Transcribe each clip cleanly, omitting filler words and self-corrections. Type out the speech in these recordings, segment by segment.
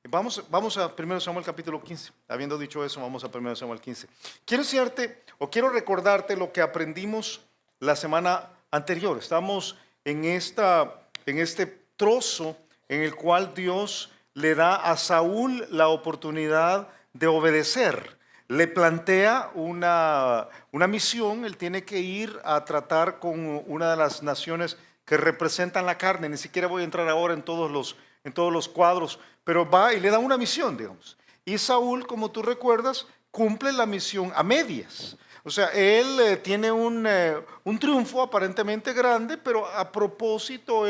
Vamos a 1 Samuel capítulo 15. Habiendo dicho eso, vamos a 1 Samuel 15. Quiero decirte o quiero recordarte lo que aprendimos la semana anterior. Estamos en este trozo en el cual Dios le da a Saúl la oportunidad de obedecer. Le plantea una misión. Él tiene que ir a tratar con una de las naciones que representan la carne. Ni siquiera voy a entrar ahora en todos los cuadros, pero va y le da una misión, digamos. Y Saúl, como tú recuerdas, cumple la misión a medias. O sea, él tiene un triunfo aparentemente grande, pero a propósito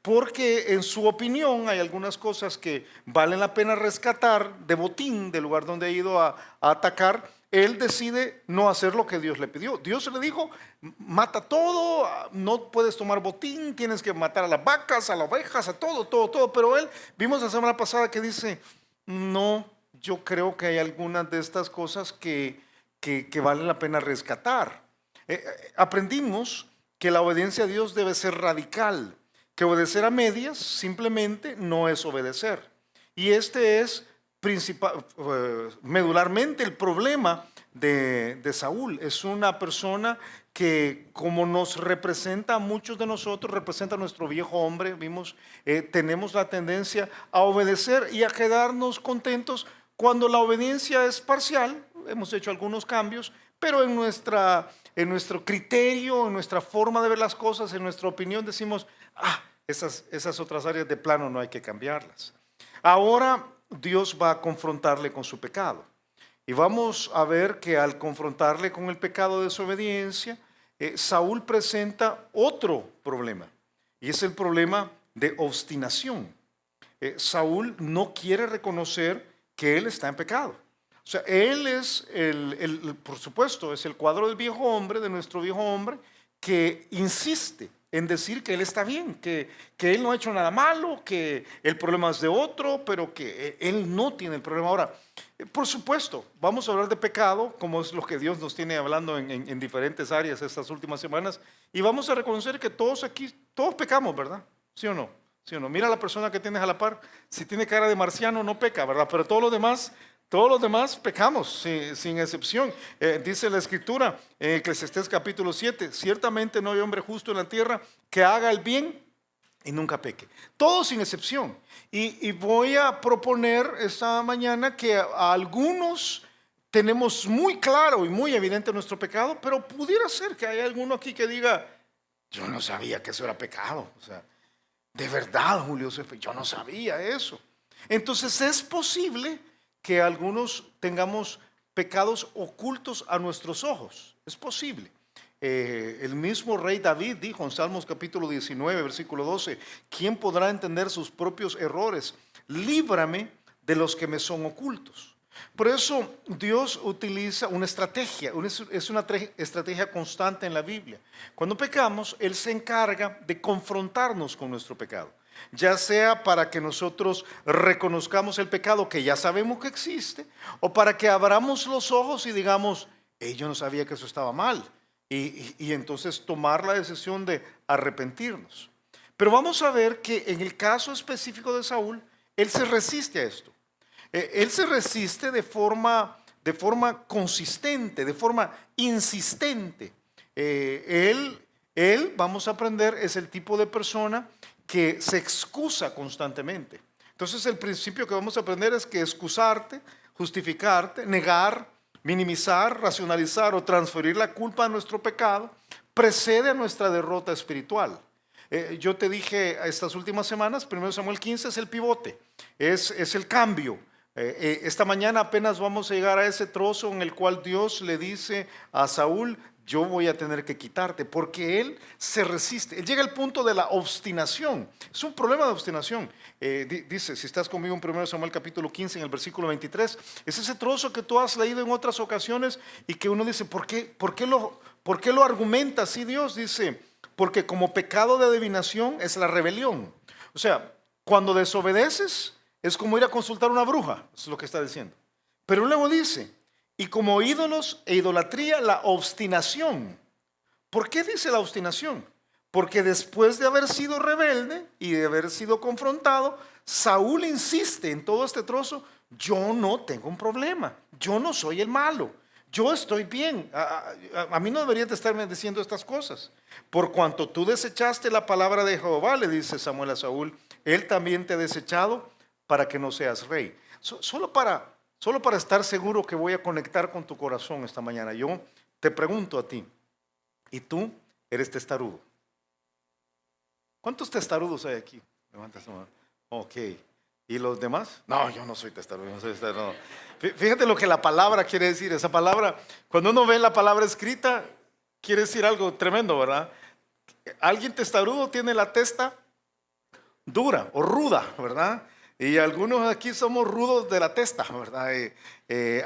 porque en su opinión hay algunas cosas que valen la pena rescatar de botín, del lugar donde ha ido a atacar. Él decide no hacer lo que Dios le pidió. Dios le dijo: mata todo, no puedes tomar botín, tienes que matar a las vacas, a las ovejas, a todo. Pero él, vimos la semana pasada que dice: no, yo creo que hay algunas de estas cosas que valen la pena rescatar. Aprendimos que la obediencia a Dios debe ser radical, que obedecer a medias simplemente no es obedecer. Y este es medularmente el problema de Saúl. Es una persona que, como nos representa a muchos de nosotros, representa a nuestro viejo hombre. Vimos, tenemos la tendencia a obedecer y a quedarnos contentos cuando la obediencia es parcial. Hemos hecho algunos cambios, pero en nuestro criterio, en nuestra forma de ver las cosas, en nuestra opinión, decimos: esas otras áreas de plano no hay que cambiarlas. Ahora Dios va a confrontarle con su pecado. Y vamos a ver que al confrontarle con el pecado de desobediencia, Saúl presenta otro problema. Y es el problema de obstinación. Saúl no quiere reconocer que él está en pecado. O sea, él es por supuesto, es el cuadro del viejo hombre, de nuestro viejo hombre, que insiste en decir que él está bien, que él no ha hecho nada malo, que el problema es de otro, pero que él no tiene el problema. Ahora, por supuesto, vamos a hablar de pecado, como es lo que Dios nos tiene hablando en diferentes áreas estas últimas semanas, y vamos a reconocer que todos aquí, todos pecamos, ¿verdad? ¿Sí o no? ¿Sí o no? Mira a la persona que tienes a la par. Si tiene cara de marciano, no peca, ¿verdad? Pero todos los demás pecamos, sin excepción. Dice la Escritura en Eclesiastés capítulo 7: ciertamente no hay hombre justo en la tierra que haga el bien y nunca peque. Todos sin excepción. Y voy a proponer esta mañana que a algunos tenemos muy claro y muy evidente nuestro pecado, pero pudiera ser que haya alguno aquí que diga: yo no sabía que eso era pecado. O sea, de verdad, Julio, yo no sabía eso. Entonces es posible que algunos tengamos pecados ocultos a nuestros ojos. Es posible. El mismo rey David dijo en Salmos capítulo 19, versículo 12: ¿quién podrá entender sus propios errores? Líbrame de los que me son ocultos. Por eso Dios utiliza una estrategia, es una estrategia constante en la Biblia. Cuando pecamos, Él se encarga de confrontarnos con nuestro pecado, ya sea para que nosotros reconozcamos el pecado que ya sabemos que existe, o para que abramos los ojos y digamos: yo no sabía que eso estaba mal, y entonces tomar la decisión de arrepentirnos. Pero vamos a ver que en el caso específico de Saúl, él se resiste a esto. Él se resiste de forma consistente, de forma insistente. Él, vamos a aprender, es el tipo de persona que se excusa constantemente. Entonces el principio que vamos a aprender es que excusarte, justificarte, negar, minimizar, racionalizar o transferir la culpa de nuestro pecado precede a nuestra derrota espiritual. Yo te dije estas últimas semanas, 1 Samuel 15 es el pivote, es el cambio. Esta mañana apenas vamos a llegar a ese trozo en el cual Dios le dice a Saúl: yo voy a tener que quitarte, porque él se resiste. Él llega al punto de la obstinación. Es un problema de obstinación. Dice, si estás conmigo en 1 Samuel capítulo 15, en el versículo 23, es ese trozo que tú has leído en otras ocasiones y que uno dice: ¿por qué lo argumenta así Dios? Dice: porque como pecado de adivinación es la rebelión. O sea, cuando desobedeces es como ir a consultar a una bruja. Eso es lo que está diciendo. Pero luego dice: y como ídolos e idolatría, la obstinación. ¿Por qué dice la obstinación? Porque después de haber sido rebelde y de haber sido confrontado, Saúl insiste en todo este trozo: yo no tengo un problema, yo no soy el malo, yo estoy bien. A mí no deberías de estarme diciendo estas cosas. Por cuanto tú desechaste la palabra de Jehová, le dice Samuel a Saúl, él también te ha desechado para que no seas rey. Solo para estar seguro que voy a conectar con tu corazón esta mañana, yo te pregunto a ti: ¿y tú eres testarudo? ¿Cuántos testarudos hay aquí? Levanta su mano. Ok. ¿Y los demás? No, yo no soy testarudo. No soy testarudo. Fíjate lo que la palabra quiere decir. Esa palabra, cuando uno ve la palabra escrita, quiere decir algo tremendo, ¿verdad? Alguien testarudo tiene la testa dura o ruda, ¿verdad? Y algunos aquí somos rudos de la testa, ¿verdad?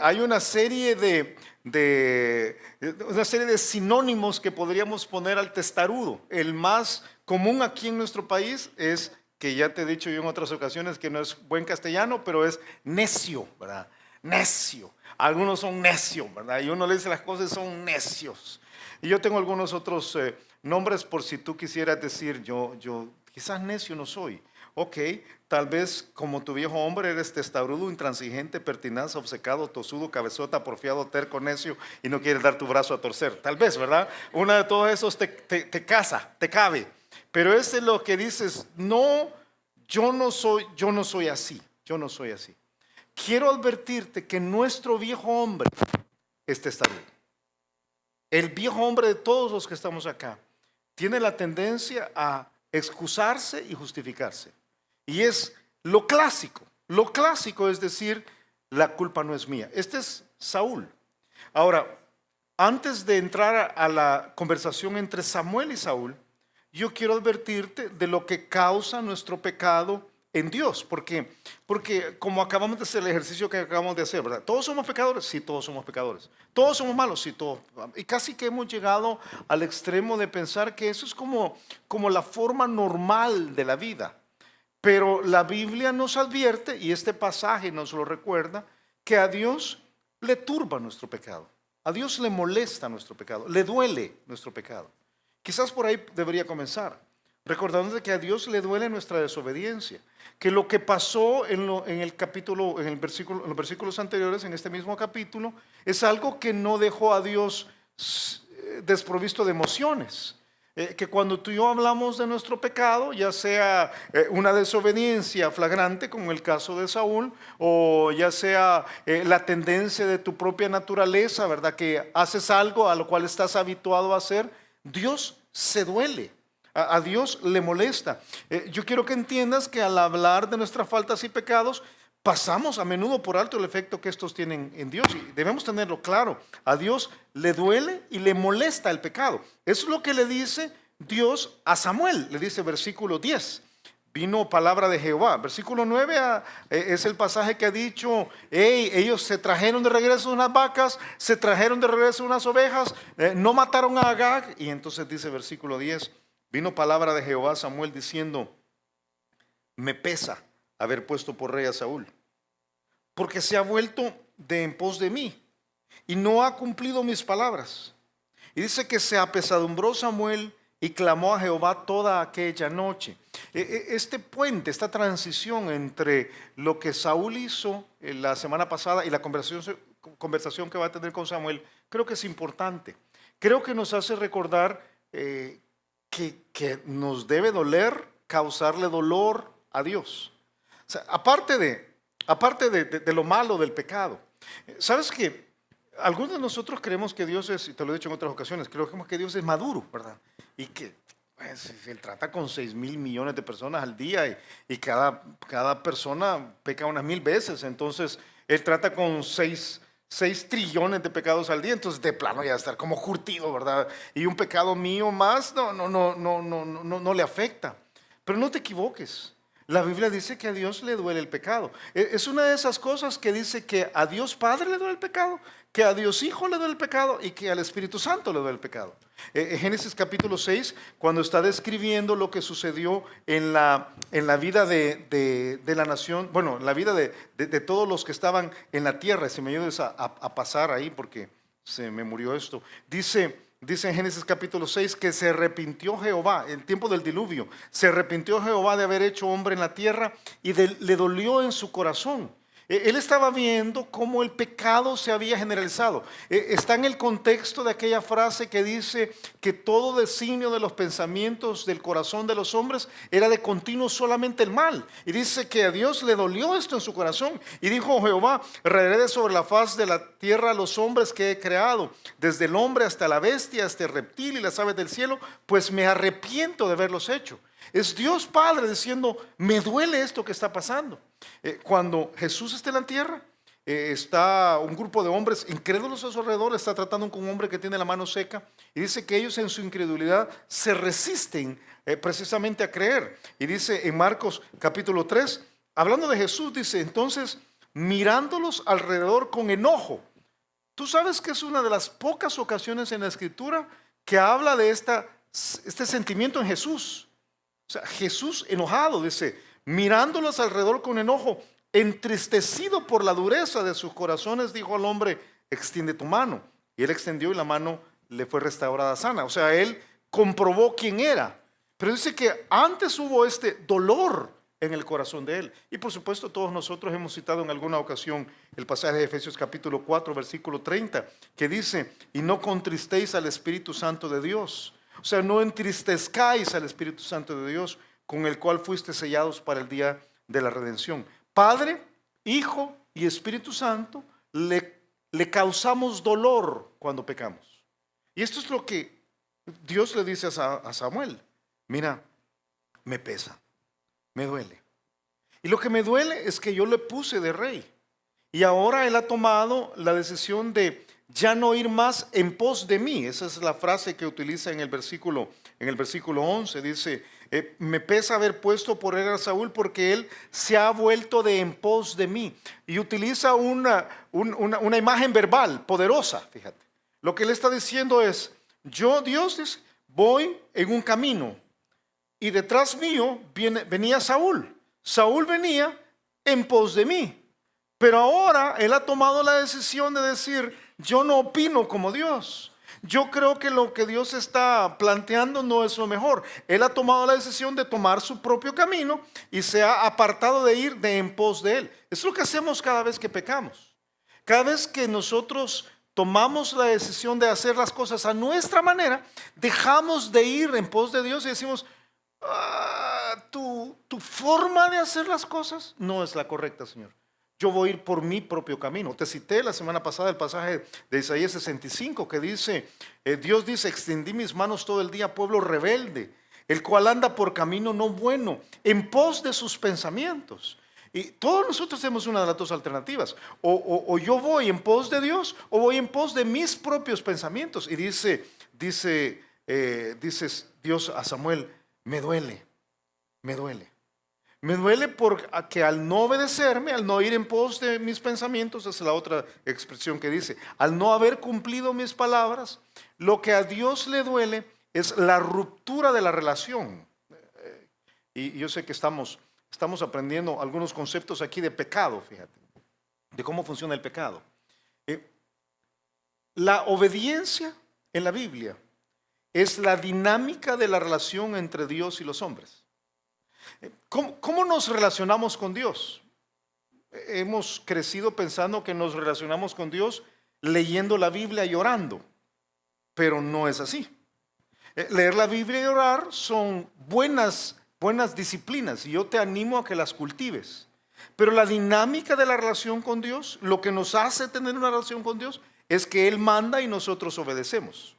Hay una serie una serie de sinónimos que podríamos poner al testarudo. El más común aquí en nuestro país es, que ya te he dicho yo en otras ocasiones que no es buen castellano, pero es necio, ¿verdad? Necio. Algunos son necios, ¿verdad? Y uno le dice las cosas, son necios. Y yo tengo algunos otros nombres por si tú quisieras decir, yo quizás necio no soy. Ok, tal vez como tu viejo hombre eres testarudo, intransigente, pertinaz, obcecado, tosudo, cabezota, porfiado, terco, necio y no quieres dar tu brazo a torcer. Tal vez, ¿verdad? Una de todos esos te casa, te cabe. Pero ese es lo que dices: no, yo no soy así, yo no soy así. Quiero advertirte que nuestro viejo hombre es testarudo. El viejo hombre de todos los que estamos acá tiene la tendencia a excusarse y justificarse. Y es lo clásico. Lo clásico es decir, la culpa no es mía. Este es Saúl. Ahora, antes de entrar a la conversación entre Samuel y Saúl, yo quiero advertirte de lo que causa nuestro pecado en Dios. ¿Por qué? Porque como acabamos de hacer el ejercicio que acabamos de hacer, ¿verdad? ¿Todos somos pecadores? Sí, todos somos pecadores. ¿Todos somos malos? Sí, todos. Y casi que hemos llegado al extremo de pensar que eso es como la forma normal de la vida. Pero la Biblia nos advierte, y este pasaje nos lo recuerda, que a Dios le turba nuestro pecado. A Dios le molesta nuestro pecado, le duele nuestro pecado. Quizás por ahí debería comenzar, recordando que a Dios le duele nuestra desobediencia, que lo que pasó en los versículos anteriores, en este mismo capítulo, es algo que no dejó a Dios desprovisto de emociones. Que cuando tú y yo hablamos de nuestro pecado, ya sea una desobediencia flagrante, como el caso de Saúl, o ya sea la tendencia de tu propia naturaleza, ¿verdad? Que haces algo a lo cual estás habituado a hacer, Dios se duele. A Dios le molesta. Yo quiero que entiendas que al hablar de nuestras faltas y pecados, pasamos a menudo por alto el efecto que estos tienen en Dios, y debemos tenerlo claro. A Dios le duele y le molesta el pecado. Eso es lo que le dice Dios a Samuel. Le dice versículo 10: vino palabra de Jehová. Versículo 9 es el pasaje que ha dicho: ellos se trajeron de regreso unas vacas, se trajeron de regreso unas ovejas, no mataron a Agag. Y entonces dice versículo 10: vino palabra de Jehová a Samuel diciendo: me pesa haber puesto por rey a Saúl, porque se ha vuelto de en pos de mí y no ha cumplido mis palabras. Y dice que se apesadumbró Samuel y clamó a Jehová toda aquella noche. Este puente, esta transición entre lo que Saúl hizo la semana pasada y la conversación que va a tener con Samuel, creo que es importante. Creo que nos hace recordar que nos debe doler causarle dolor a Dios. O sea, aparte de lo malo del pecado. ¿Sabes qué? Algunos de nosotros creemos que Dios es, y te lo he dicho en otras ocasiones, creemos que Dios es maduro, ¿verdad? Y que pues, Él trata con 6.000 millones de personas al día y cada persona peca unas 1.000 veces. Entonces, Él trata con 6 trillones de pecados al día. Entonces, de plano ya estar como curtido, ¿verdad? Y un pecado mío más no le afecta. Pero no te equivoques. La Biblia dice que a Dios le duele el pecado. Es una de esas cosas que dice que a Dios Padre le duele el pecado, que a Dios Hijo le duele el pecado y que al Espíritu Santo le duele el pecado. Génesis capítulo 6, cuando está describiendo lo que sucedió en la vida de la nación, bueno, en la vida de todos los que estaban en la tierra. Si me ayudes a pasar ahí porque se me murió esto. Dice dice en Génesis capítulo 6 que se arrepintió Jehová, en el tiempo del diluvio, se arrepintió Jehová de haber hecho hombre en la tierra y le dolió en su corazón. Él estaba viendo cómo el pecado se había generalizado. Está en el contexto de aquella frase que dice que todo designio de los pensamientos del corazón de los hombres era de continuo solamente el mal. Y dice que a Dios le dolió esto en su corazón. Y dijo Jehová: raeré de sobre la faz de la tierra a los hombres que he creado, desde el hombre hasta la bestia, hasta el reptil y las aves del cielo, pues me arrepiento de haberlos hecho. Es Dios Padre diciendo: me duele esto que está pasando. Cuando Jesús está en la tierra, está un grupo de hombres incrédulos a su alrededor, está tratando con un hombre que tiene la mano seca, y dice que ellos en su incredulidad se resisten precisamente a creer. Y dice en Marcos capítulo 3, hablando de Jesús, dice: entonces, mirándolos alrededor con enojo. Tú sabes que es una de las pocas ocasiones en la Escritura que habla de este sentimiento en Jesús. O sea, Jesús enojado, dice, mirándolos alrededor con enojo, entristecido por la dureza de sus corazones, dijo al hombre: extiende tu mano. Y él extendió y la mano le fue restaurada sana. O sea, él comprobó quién era. Pero dice que antes hubo este dolor en el corazón de él. Y por supuesto todos nosotros hemos citado en alguna ocasión el pasaje de Efesios capítulo 4, versículo 30, que dice: y no contristéis al Espíritu Santo de Dios. O sea, no entristezcáis al Espíritu Santo de Dios, con el cual fuiste sellados para el día de la redención. Padre, Hijo y Espíritu Santo le causamos dolor cuando pecamos. Y esto es lo que Dios le dice a Samuel: mira, me pesa, me duele. Y lo que me duele es que yo le puse de rey. Y ahora él ha tomado la decisión de ya no ir más en pos de mí. Esa es la frase que utiliza en el versículo 11. Dice: me pesa haber puesto por él a Saúl, porque él se ha vuelto de en pos de mí. Y utiliza una imagen verbal poderosa, fíjate. Lo que él está diciendo es: yo, Dios, dice, voy en un camino y detrás mío venía Saúl. Saúl venía en pos de mí. Pero ahora él ha tomado la decisión de decir: yo no opino como Dios. Yo creo que lo que Dios está planteando no es lo mejor. Él ha tomado la decisión de tomar su propio camino y se ha apartado de ir en pos de él. Eso es lo que hacemos cada vez que pecamos. Cada vez que nosotros tomamos la decisión de hacer las cosas a nuestra manera, dejamos de ir en pos de Dios y decimos: tu forma de hacer las cosas no es la correcta, Señor. Yo voy a ir por mi propio camino. Te cité la semana pasada el pasaje de Isaías 65 que dice: Dios dice: extendí mis manos todo el día, pueblo rebelde, el cual anda por camino no bueno, en pos de sus pensamientos. Y todos nosotros tenemos una de las dos alternativas: o yo voy en pos de Dios, o voy en pos de mis propios pensamientos. Y dice Dios a Samuel: me duele, me duele. Me duele porque al no obedecerme, al no ir en pos de mis pensamientos, esa es la otra expresión que dice, al no haber cumplido mis palabras, lo que a Dios le duele es la ruptura de la relación. Y yo sé que estamos aprendiendo algunos conceptos aquí de pecado, fíjate, de cómo funciona el pecado. La obediencia en la Biblia es la dinámica de la relación entre Dios y los hombres. ¿Cómo nos relacionamos con Dios? Hemos crecido pensando que nos relacionamos con Dios leyendo la Biblia y orando, pero no es así. Leer la Biblia y orar son buenas disciplinas y yo te animo a que las cultives. Pero la dinámica de la relación con Dios, lo que nos hace tener una relación con Dios, es que Él manda y nosotros obedecemos.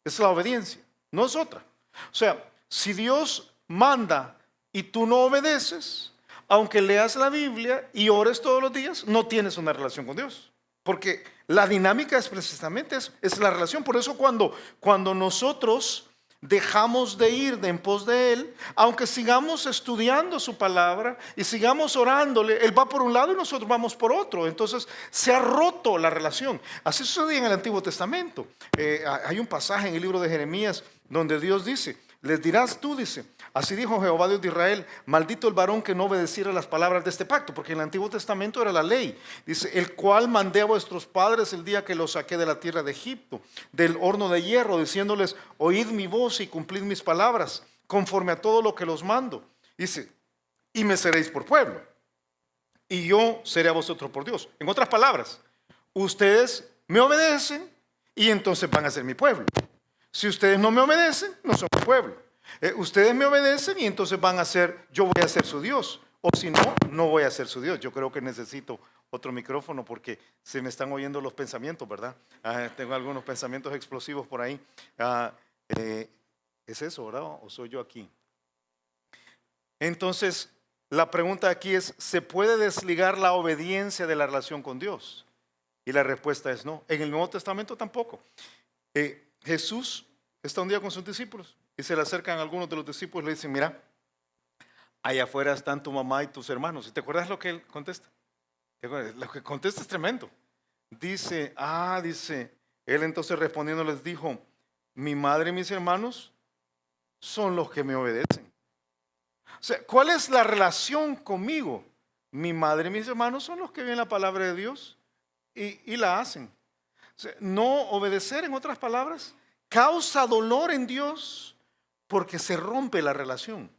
Es la obediencia, no es otra. O sea, si Dios manda y tú no obedeces, aunque leas la Biblia y ores todos los días, no tienes una relación con Dios. Porque la dinámica es precisamente eso, es la relación. Por eso cuando nosotros dejamos de ir en pos de Él, aunque sigamos estudiando su palabra y sigamos orándole, Él va por un lado y nosotros vamos por otro. Entonces se ha roto la relación. Así sucedía en el Antiguo Testamento. Hay un pasaje en el libro de Jeremías donde Dios dice: Les dirás tú, dice, así dijo Jehová Dios de Israel, maldito el varón que no obedeciera las palabras de este pacto, porque en el Antiguo Testamento era la ley. Dice, el cual mandé a vuestros padres el día que los saqué de la tierra de Egipto, del horno de hierro, diciéndoles, oíd mi voz y cumplid mis palabras, conforme a todo lo que los mando. Dice, y me seréis por pueblo, y yo seré a vosotros por Dios. En otras palabras, ustedes me obedecen y entonces van a ser mi pueblo. Si ustedes no me obedecen, no son mi pueblo. Ustedes me obedecen y entonces van a ser, yo voy a ser su Dios. O si no, no voy a ser su Dios. Yo creo que necesito otro micrófono porque se me están oyendo los pensamientos, ¿verdad? Tengo algunos pensamientos explosivos por ahí. ¿Es eso, verdad? ¿O soy yo aquí? Entonces, la pregunta aquí es, ¿se puede desligar la obediencia de la relación con Dios? Y la respuesta es no. En el Nuevo Testamento tampoco. Jesús está un día con sus discípulos y se le acercan algunos de los discípulos y le dicen, mira, allá afuera están tu mamá y tus hermanos. ¿Y te acuerdas lo que él contesta? Lo que contesta es tremendo. Dice, él entonces respondiendo les dijo, mi madre y mis hermanos son los que me obedecen. O sea, ¿cuál es la relación conmigo? Mi madre y mis hermanos son los que ven la palabra de Dios y la hacen. O sea, no obedecer, en otras palabras, causa dolor en Dios porque se rompe la relación.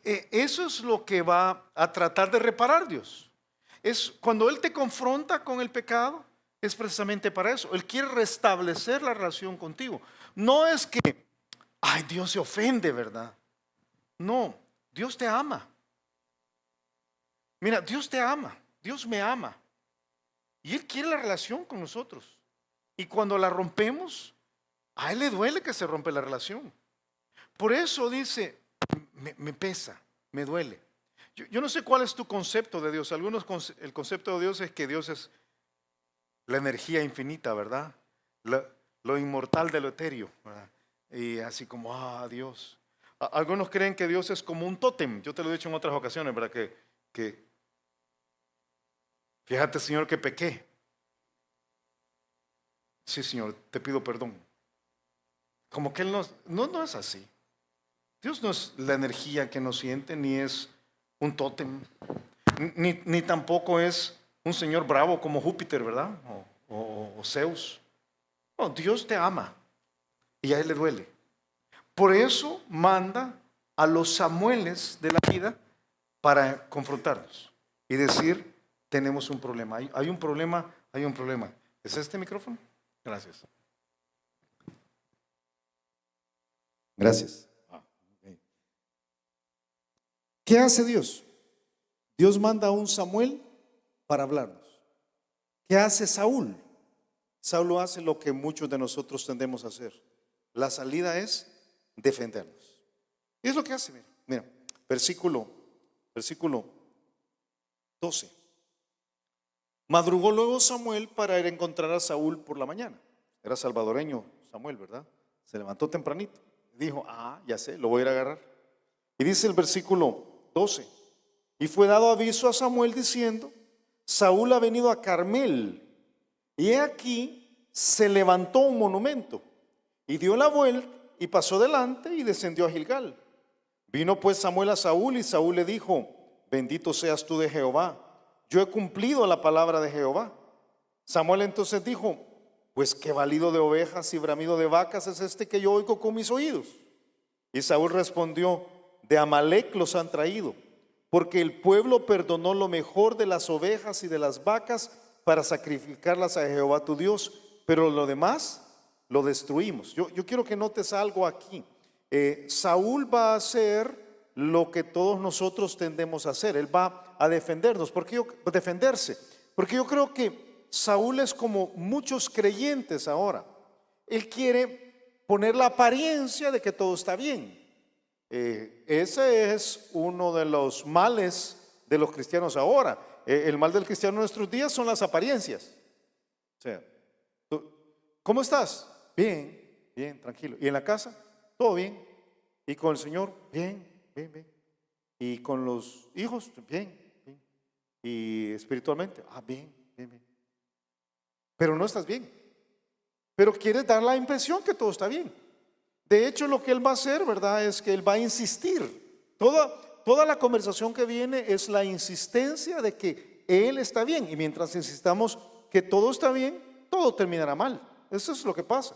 Eso es lo que va a tratar de reparar Dios. Es cuando Él te confronta con el pecado, es precisamente para eso. Él quiere restablecer la relación contigo. No es que, ay, Dios se ofende, ¿verdad? No, Dios te ama. Mira, Dios te ama, Dios me ama. Y Él quiere la relación con nosotros. Y cuando la rompemos, a Él le duele que se rompe la relación. Por eso dice, me pesa, me duele. Yo no sé cuál es tu concepto de Dios. El concepto de Dios es que Dios es la energía infinita, ¿verdad? Lo inmortal de lo etéreo, ¿verdad? Y así como, Dios. Algunos creen que Dios es como un tótem. Yo te lo he dicho en otras ocasiones, ¿verdad? Que fíjate, Señor, que pequé. Sí, Señor, te pido perdón. Como que Él no es así. Dios no es la energía que nos siente, ni es un tótem, ni tampoco es un Señor bravo como Júpiter, ¿verdad? O Zeus. No, Dios te ama y a Él le duele. Por eso manda a los Samueles de la vida para confrontarnos y decir, tenemos un problema. Hay un problema, hay un problema. ¿Es este micrófono? Gracias. Gracias. ¿Qué hace Dios? Dios manda a un Samuel para hablarnos. ¿Qué hace Saúl? Saúl hace lo que muchos de nosotros tendemos a hacer. La salida es defendernos. Y es lo que hace. Mira, versículo 12. Madrugó luego Samuel para ir a encontrar a Saúl por la mañana. Era salvadoreño Samuel, ¿verdad? Se levantó tempranito. Dijo, ya sé, lo voy a ir a agarrar. Y dice el versículo 12. Y fue dado aviso a Samuel diciendo, Saúl ha venido a Carmel. Y he aquí se levantó un monumento. Y dio la vuelta y pasó delante y descendió a Gilgal. Vino pues Samuel a Saúl y Saúl le dijo, bendito seas tú de Jehová. Yo he cumplido la palabra de Jehová. Samuel entonces dijo, pues qué balido de ovejas y bramido de vacas es este que yo oigo con mis oídos. Y Saúl respondió, de Amalec los han traído, porque el pueblo perdonó lo mejor de las ovejas y de las vacas para sacrificarlas a Jehová tu Dios, pero lo demás lo destruimos. Yo quiero que notes algo aquí. Saúl va a hacer lo que todos nosotros tendemos a hacer. Él va a defendernos. Defenderse. Porque yo creo que Saúl es como muchos creyentes ahora. Él quiere poner la apariencia de que todo está bien. Ese es uno de los males de los cristianos ahora. El mal del cristiano en nuestros días son las apariencias. O sea, ¿cómo estás? Bien, bien, tranquilo. ¿Y en la casa? Todo bien. ¿Y con el Señor? Bien, bien, bien. ¿Y con los hijos? Bien, bien. ¿Y espiritualmente? Bien, bien, bien. Pero no estás bien. Pero quieres dar la impresión que todo está bien. De hecho, lo que él va a hacer, ¿verdad? Es que él va a insistir. Toda la conversación que viene es la insistencia de que él está bien. Y mientras insistamos que todo está bien, todo terminará mal. Eso es lo que pasa.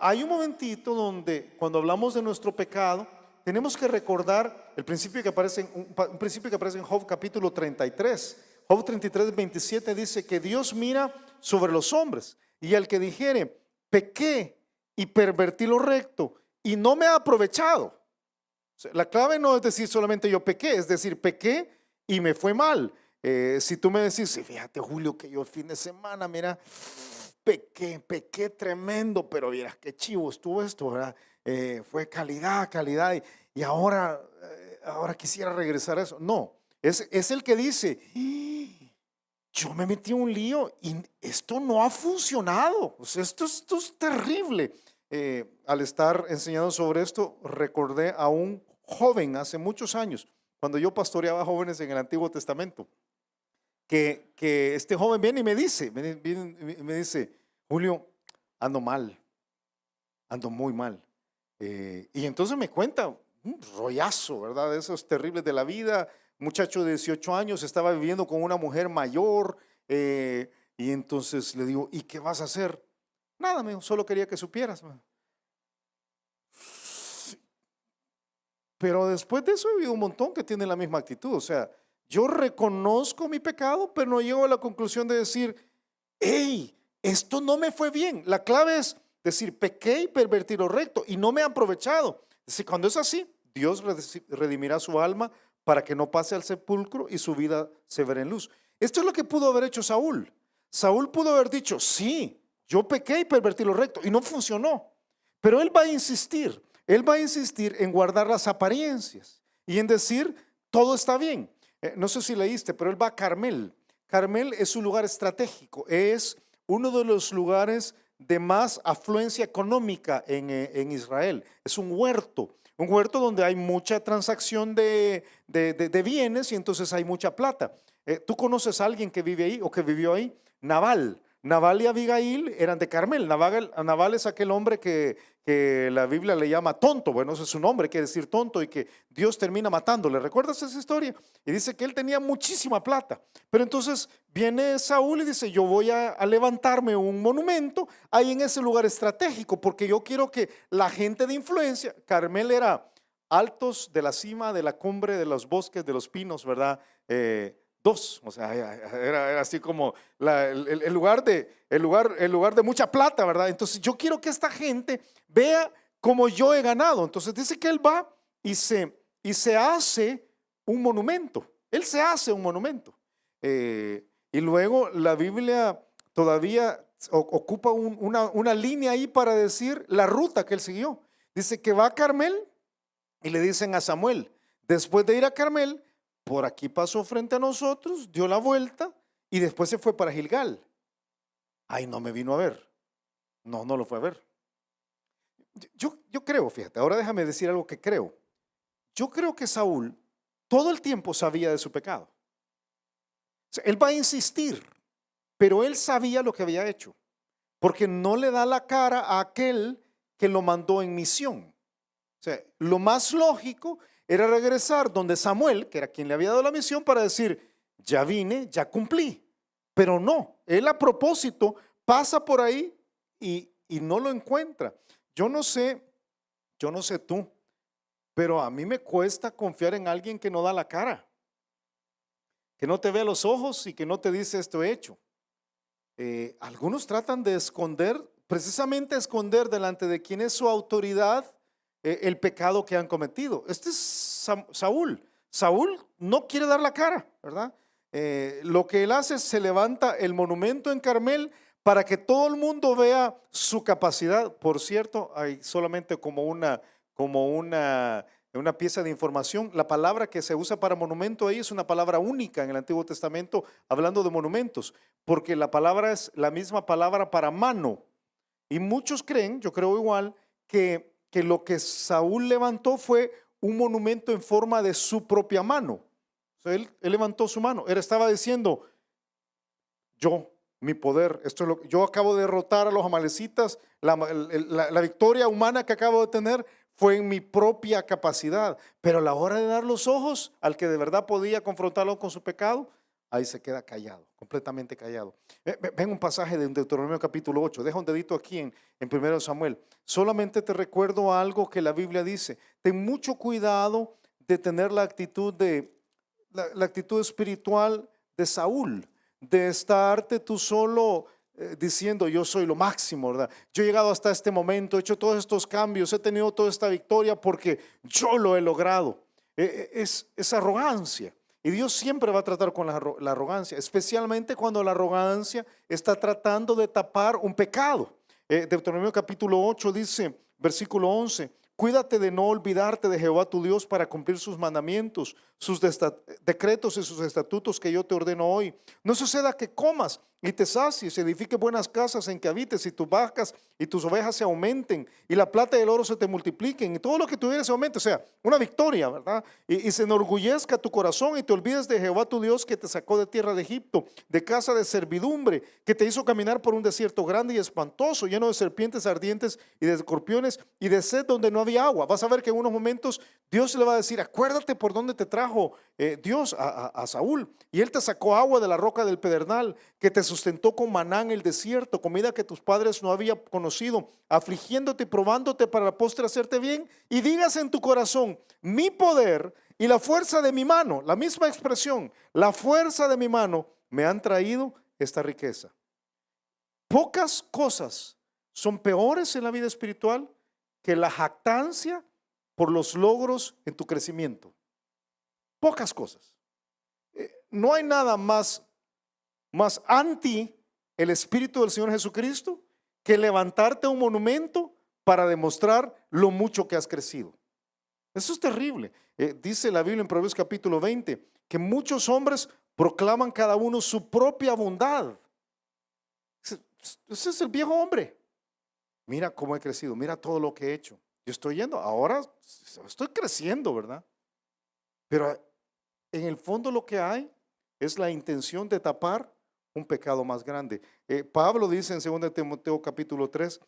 Hay un momentito donde cuando hablamos de nuestro pecado, tenemos que recordar el principio que aparece un principio que aparece en Job capítulo 33. Job 33, 27 dice que Dios mira sobre los hombres y al que dijere, pequé y pervertí lo recto y no me ha aprovechado. O sea, la clave no es decir solamente yo pequé, es decir, pequé y me fue mal. Si tú me decís, sí, fíjate Julio que yo el fin de semana, mira, pequé tremendo, pero vieras qué chivo estuvo esto, ¿verdad? Fue calidad, y ahora quisiera regresar a eso. No, es el que dice, yo me metí en un lío y esto no ha funcionado. O sea, esto es terrible. Al estar enseñando sobre esto, recordé a un joven hace muchos años, cuando yo pastoreaba jóvenes en el Antiguo Testamento, que este joven viene y me dice, Julio, ando mal, ando muy mal. Y entonces me cuenta un rollazo, ¿verdad? De esos terribles de la vida. Muchacho de 18 años estaba viviendo con una mujer mayor, y entonces le digo, ¿y qué vas a hacer? Nada, me dijo, solo quería que supieras. Pero después de eso he vivido un montón que tienen la misma actitud. O sea, yo reconozco mi pecado, pero no llego a la conclusión de decir, hey, esto no me fue bien. La clave es decir, pequé y pervertí lo recto y no me he aprovechado. Cuando es así, Dios redimirá su alma para que no pase al sepulcro y su vida se verá en luz. Esto es lo que pudo haber hecho Saúl. Saúl pudo haber dicho, sí, yo pequé y pervertí lo recto y no funcionó. Pero él va a insistir en guardar las apariencias y en decir, todo está bien. No sé si leíste, pero él va a Carmel. Carmel es un lugar estratégico, es uno de los lugares de más afluencia económica en Israel. Es un huerto donde hay mucha transacción de bienes y entonces hay mucha plata. ¿Tú conoces a alguien que vive ahí o que vivió ahí? Nabal y Abigail eran de Carmel. Nabal es aquel hombre que la Biblia le llama tonto. Bueno, ese es su nombre, quiere decir tonto, y que Dios termina matándole. ¿Recuerdas esa historia? Y dice que él tenía muchísima plata. Pero entonces viene Saúl y dice, yo voy a levantarme un monumento ahí en ese lugar estratégico, porque yo quiero que la gente de influencia, Carmel era altos de la cima, de la cumbre, de los bosques, de los pinos, ¿verdad? Dos, o sea, era así como el lugar de mucha plata, ¿verdad? Entonces yo quiero que esta gente vea cómo yo he ganado. Entonces dice que él va y se hace un monumento. Él se hace un monumento. Y luego la Biblia todavía ocupa una línea ahí para decir la ruta que él siguió. Dice que va a Carmel y le dicen a Samuel, después de ir a Carmel, por aquí pasó frente a nosotros, dio la vuelta y después se fue para Gilgal. Ay, no me vino a ver. No lo fue a ver. Yo creo, fíjate, ahora déjame decir algo que creo. Yo creo que Saúl todo el tiempo sabía de su pecado. O sea, él va a insistir, pero él sabía lo que había hecho, porque no le da la cara a aquel que lo mandó en misión. O sea, lo más lógico era regresar donde Samuel, que era quien le había dado la misión, para decir, ya vine, ya cumplí. Pero no, él a propósito pasa por ahí y no lo encuentra. Yo no sé tú, pero a mí me cuesta confiar en alguien que no da la cara, que no te ve a los ojos y que no te dice esto he hecho. Algunos tratan de esconder, precisamente esconder delante de quien es su autoridad, el pecado que han cometido. Este es Saúl. Saúl no quiere dar la cara, ¿verdad? Lo que él hace es se levanta el monumento en Carmel para que todo el mundo vea su capacidad. Por cierto, hay solamente como una pieza de información. La palabra que se usa para monumento ahí es una palabra única en el Antiguo Testamento, hablando de monumentos, porque la palabra es la misma palabra para mano. Y muchos creen, yo creo igual, que lo que Saúl levantó fue un monumento en forma de su propia mano. O sea, él levantó su mano. Él estaba diciendo, yo mi poder. Esto es lo que yo acabo de derrotar a los amalecitas. La victoria humana que acabo de tener fue en mi propia capacidad. Pero a la hora de dar los ojos al que de verdad podía confrontarlo con su pecado, ahí se queda callado, completamente callado. Ven un pasaje de Deuteronomio capítulo 8. Deja un dedito aquí en 1 Samuel. Solamente te recuerdo algo que la Biblia dice. Ten mucho cuidado de tener la actitud la actitud espiritual de Saúl, de estarte tú solo diciendo yo soy lo máximo, ¿verdad? Yo he llegado hasta este momento, he hecho todos estos cambios, he tenido toda esta victoria porque yo lo he logrado. Es arrogancia. Y Dios siempre va a tratar con la arrogancia, especialmente cuando la arrogancia está tratando de tapar un pecado. Deuteronomio capítulo 8 dice, versículo 11, cuídate de no olvidarte de Jehová tu Dios para cumplir sus mandamientos, sus decretos y sus estatutos que yo te ordeno hoy. No suceda que comas y te sacies, edifique buenas casas en que habites y tus vacas y tus ovejas se aumenten y la plata y el oro se te multipliquen y todo lo que tuvieras se aumente. O sea, una victoria, ¿verdad? Y se enorgullezca tu corazón y te olvides de Jehová tu Dios que te sacó de tierra de Egipto, de casa de servidumbre, que te hizo caminar por un desierto grande y espantoso, lleno de serpientes ardientes y de escorpiones y de sed donde no había agua. Vas a ver que en unos momentos Dios le va a decir, acuérdate por dónde te trajo Dios a Saúl. Y él te sacó agua de la roca del pedernal, que te sustentó con maná en el desierto, comida que tus padres no habían conocido, afligiéndote y probándote para la postre hacerte bien. Y digas en tu corazón, mi poder y la fuerza de mi mano, la misma expresión, la fuerza de mi mano me han traído esta riqueza. Pocas cosas son peores en la vida espiritual que la jactancia por los logros en tu crecimiento. Pocas cosas. No hay nada más anti el Espíritu del Señor Jesucristo que levantarte un monumento para demostrar lo mucho que has crecido. Eso es terrible. Dice la Biblia en Proverbios capítulo 20 que muchos hombres proclaman cada uno su propia bondad. Ese es el viejo hombre. Mira cómo he crecido, mira todo lo que he hecho. Yo estoy yendo, ahora estoy creciendo, ¿verdad? Pero en el fondo lo que hay es la intención de tapar un pecado más grande. Pablo dice en 2 Timoteo capítulo 3,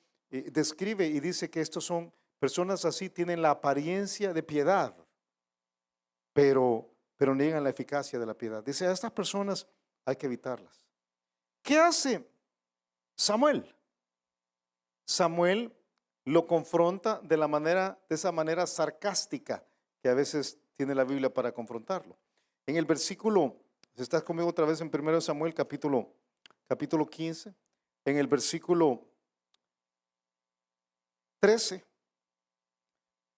describe y dice que estos son personas así, tienen la apariencia de piedad, pero niegan la eficacia de la piedad. Dice, a estas personas hay que evitarlas. ¿Qué hace Samuel? Samuel lo confronta de esa manera sarcástica que a veces tiene la Biblia para confrontarlo. En el versículo, si estás conmigo otra vez en 1 Samuel capítulo 15, en el versículo 13,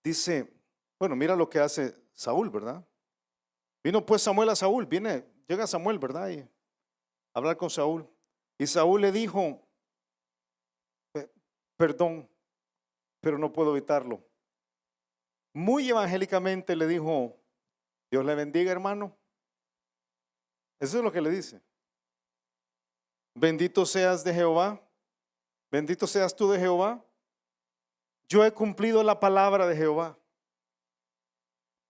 dice, bueno, mira lo que hace Saúl, ¿verdad? Vino pues Samuel a Saúl, llega Samuel, ¿verdad? Y hablar con Saúl. Y Saúl le dijo, perdón, pero no puedo evitarlo. Muy evangélicamente le dijo, Dios le bendiga, hermano. Eso es lo que le dice. Bendito seas de Jehová, bendito seas tú de Jehová. Yo he cumplido la palabra de Jehová.